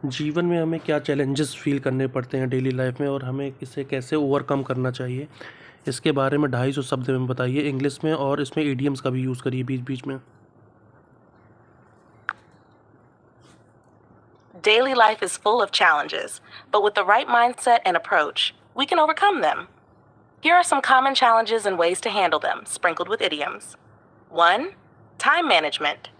जीवन में हमें क्या चैलेंजेस फ़ील करने पड़ते हैं डेली लाइफ में और हमें इसे कैसे ओवरकम करना चाहिए, इसके बारे में 250 शब्द में बताइए इंग्लिश में, और इसमें इडियम्स का भी यूज़ करिए बीच-बीच में। Daily life is full of challenges, but with the right mindset and approach, we can overcome them. Here are some common challenges and ways to handle them, sprinkled with idioms. 1. Time management.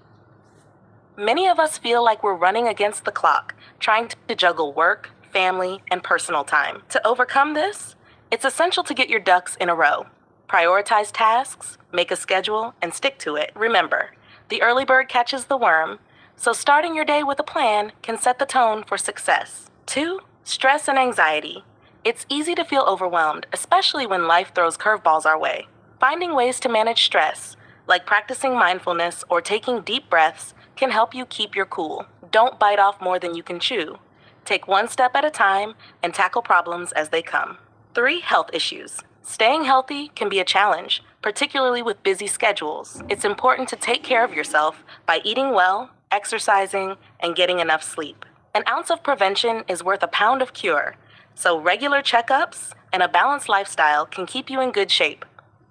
Many of us feel like we're running against the clock, trying to juggle work, family, and personal time. To overcome this, it's essential to get your ducks in a row. Prioritize tasks, make a schedule, and stick to it. Remember, the early bird catches the worm, so starting your day with a plan can set the tone for success. 2. Stress and anxiety. It's easy to feel overwhelmed, especially when life throws curveballs our way. Finding ways to manage stress, like practicing mindfulness or taking deep breaths, can help you keep your cool. Don't bite off more than you can chew. Take one step at a time and tackle problems as they come. 3. Health issues. Staying healthy can be a challenge, particularly with busy schedules. It's important to take care of yourself by eating well, exercising, and getting enough sleep. An ounce of prevention is worth a pound of cure, so regular checkups and a balanced lifestyle can keep you in good shape.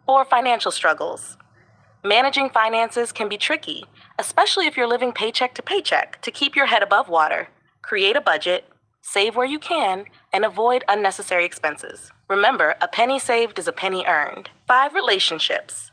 4. Financial struggles. Managing finances can be tricky, especially if you're living paycheck to paycheck. To keep your head above water, create a budget, save where you can, and avoid unnecessary expenses. Remember, a penny saved is a penny earned. 5. Relationships.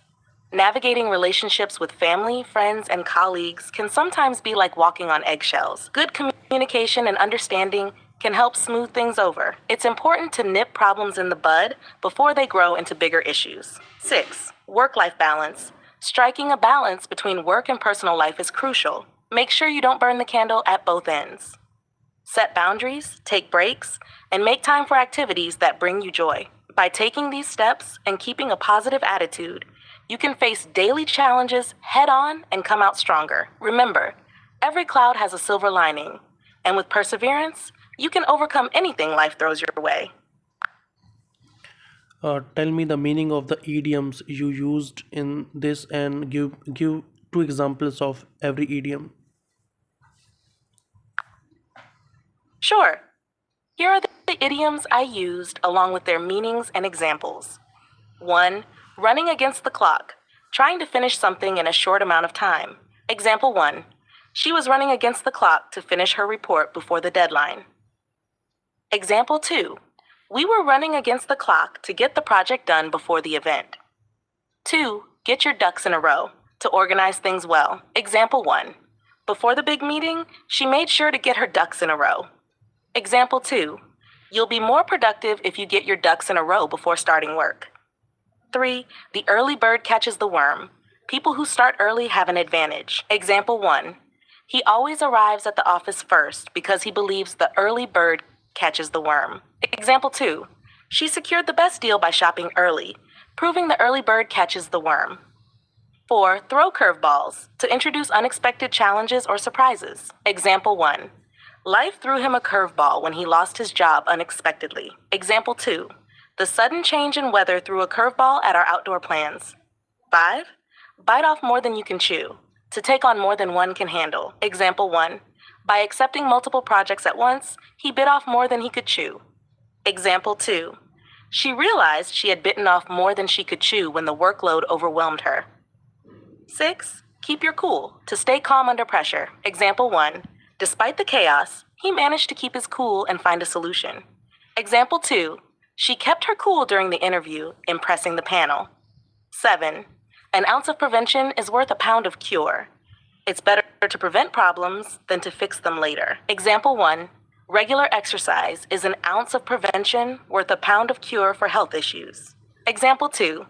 Navigating relationships with family, friends, and colleagues can sometimes be like walking on eggshells. Good communication and understanding can help smooth things over. It's important to nip problems in the bud before they grow into bigger issues. 6. Work-life balance. Striking a balance between work and personal life is crucial. Make sure you don't burn the candle at both ends. Set boundaries, take breaks, and make time for activities that bring you joy. By taking these steps and keeping a positive attitude, you can face daily challenges head on and come out stronger. Remember, every cloud has a silver lining, and with perseverance, you can overcome anything life throws your way. Tell me the meaning of the idioms you used in this and give 2 examples of every idiom. Sure. Here are the idioms I used along with their meanings and examples. 1. Running against the clock, trying to finish something in a short amount of time. Example 1. She was running against the clock to finish her report before the deadline. Example 2. We were running against the clock to get the project done before the event. 2. Get your ducks in a row, to organize things well. Example 1. Before the big meeting, she made sure to get her ducks in a row. Example 2. You'll be more productive if you get your ducks in a row before starting work. 3. The early bird catches the worm. People who start early have an advantage. Example 1. He always arrives at the office first because he believes the early bird catches the worm. Example 2. She secured the best deal by shopping early, proving the early bird catches the worm. 4. Throw curveballs, to introduce unexpected challenges or surprises. Example 1. Life threw him a curveball when he lost his job unexpectedly. Example 2. The sudden change in weather threw a curveball at our outdoor plans. 5. Bite off more than you can chew, to take on more than one can handle. Example 1. By accepting multiple projects at once, he bit off more than he could chew. Example 2. She realized she had bitten off more than she could chew when the workload overwhelmed her. 6. Keep your cool, to stay calm under pressure. Example 1. Despite the chaos, he managed to keep his cool and find a solution. Example 2. She kept her cool during the interview, impressing the panel. 7. An ounce of prevention is worth a pound of cure. It's better to prevent problems than to fix them later. Example 1. Regular exercise is an ounce of prevention worth a pound of cure for health issues. Example 2.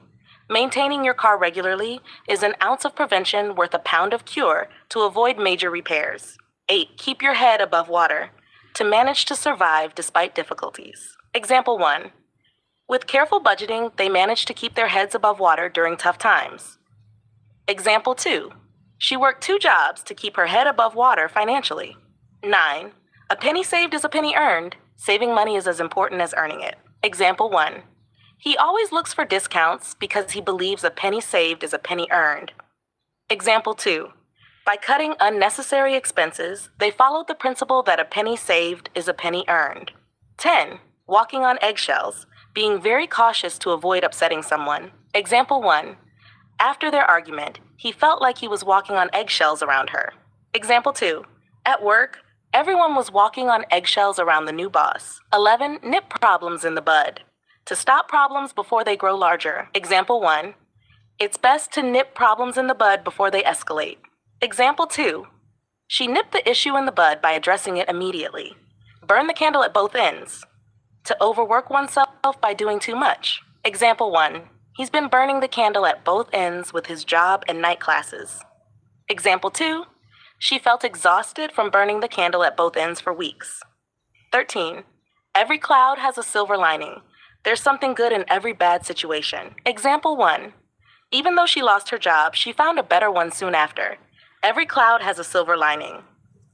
Maintaining your car regularly is an ounce of prevention worth a pound of cure to avoid major repairs. 8. Keep your head above water, to manage to survive despite difficulties. Example 1. With careful budgeting, they managed to keep their heads above water during tough times. Example 2. She worked 2 jobs to keep her head above water financially. 9. A penny saved is a penny earned. Saving money is as important as earning it. Example 1. He always looks for discounts because he believes a penny saved is a penny earned. Example 2. By cutting unnecessary expenses, they followed the principle that a penny saved is a penny earned. 10. Walking on eggshells, being very cautious to avoid upsetting someone. Example 1. After their argument, he felt like he was walking on eggshells around her. Example 2. At work, everyone was walking on eggshells around the new boss. 11. Nip problems in the bud. To stop problems before they grow larger. Example 1. It's best to nip problems in the bud before they escalate. Example 2. She nipped the issue in the bud by addressing it immediately. Burn the candle at both ends. To overwork oneself by doing too much. Example 1. He's been burning the candle at both ends with his job and night classes. Example 2. She felt exhausted from burning the candle at both ends for weeks. 13. Every cloud has a silver lining. There's something good in every bad situation. Example 1. Even though she lost her job, she found a better one soon after. Every cloud has a silver lining.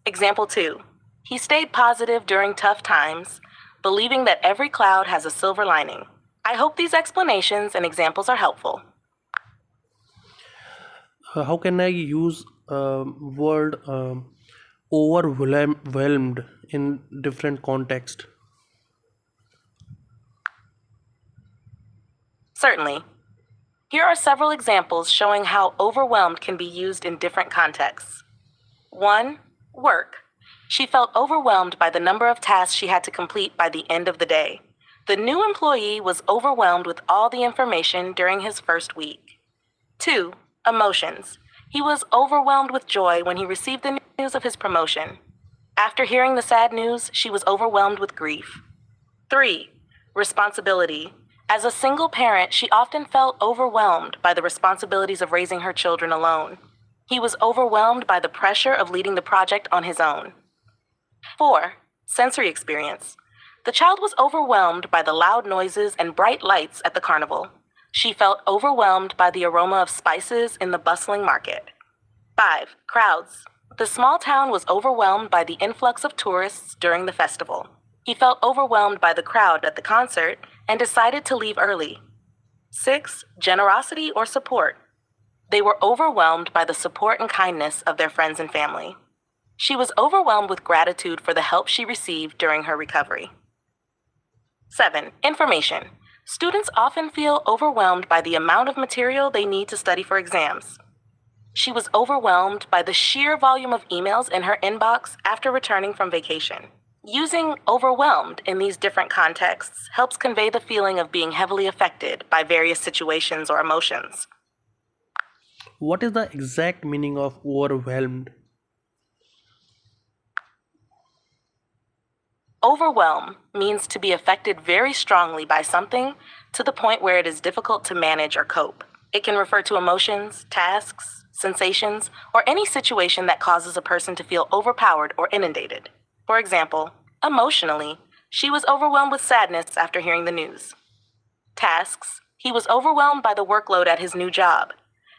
Example 2. He stayed positive during tough times, believing that every cloud has a silver lining. I hope these explanations and examples are helpful. How can I use word overwhelmed in different context? Certainly. Here are several examples showing how overwhelmed can be used in different contexts. 1. Work. She felt overwhelmed by the number of tasks she had to complete by the end of the day. The new employee was overwhelmed with all the information during his first week. 2. Emotions. He was overwhelmed with joy when he received the news of his promotion. After hearing the sad news, she was overwhelmed with grief. 3. Responsibility. As a single parent, she often felt overwhelmed by the responsibilities of raising her children alone. He was overwhelmed by the pressure of leading the project on his own. 4. Sensory experience. The child was overwhelmed by the loud noises and bright lights at the carnival. She felt overwhelmed by the aroma of spices in the bustling market. 5. Crowds. The small town was overwhelmed by the influx of tourists during the festival. He felt overwhelmed by the crowd at the concert and decided to leave early. 6. Generosity or support. They were overwhelmed by the support and kindness of their friends and family. She was overwhelmed with gratitude for the help she received during her recovery. 7. Information. Students often feel overwhelmed by the amount of material they need to study for exams. She was overwhelmed by the sheer volume of emails in her inbox after returning from vacation. Using overwhelmed in these different contexts helps convey the feeling of being heavily affected by various situations or emotions. What is the exact meaning of overwhelmed? Overwhelm means to be affected very strongly by something to the point where it is difficult to manage or cope. It can refer to emotions, tasks, sensations, or any situation that causes a person to feel overpowered or inundated. For example, emotionally, she was overwhelmed with sadness after hearing the news. Tasks, he was overwhelmed by the workload at his new job.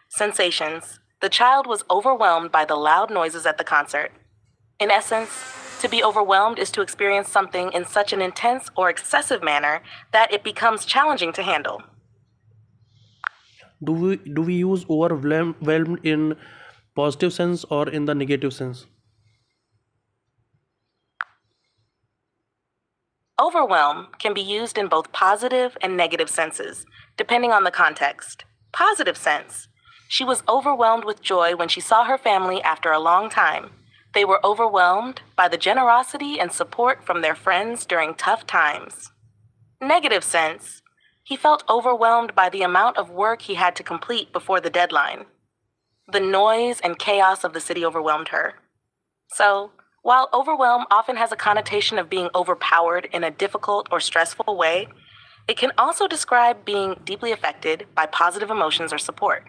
Sensations, the child was overwhelmed by the loud noises at the concert. In essence, to be overwhelmed is to experience something in such an intense or excessive manner that it becomes challenging to handle. Do we use overwhelmed in positive sense or in the negative sense? Overwhelm can be used in both positive and negative senses, depending on the context. Positive sense. She was overwhelmed with joy when she saw her family after a long time. They were overwhelmed by the generosity and support from their friends during tough times. Negative sense. He felt overwhelmed by the amount of work he had to complete before the deadline. The noise and chaos of the city overwhelmed her. So, while overwhelm often has a connotation of being overpowered in a difficult or stressful way, it can also describe being deeply affected by positive emotions or support.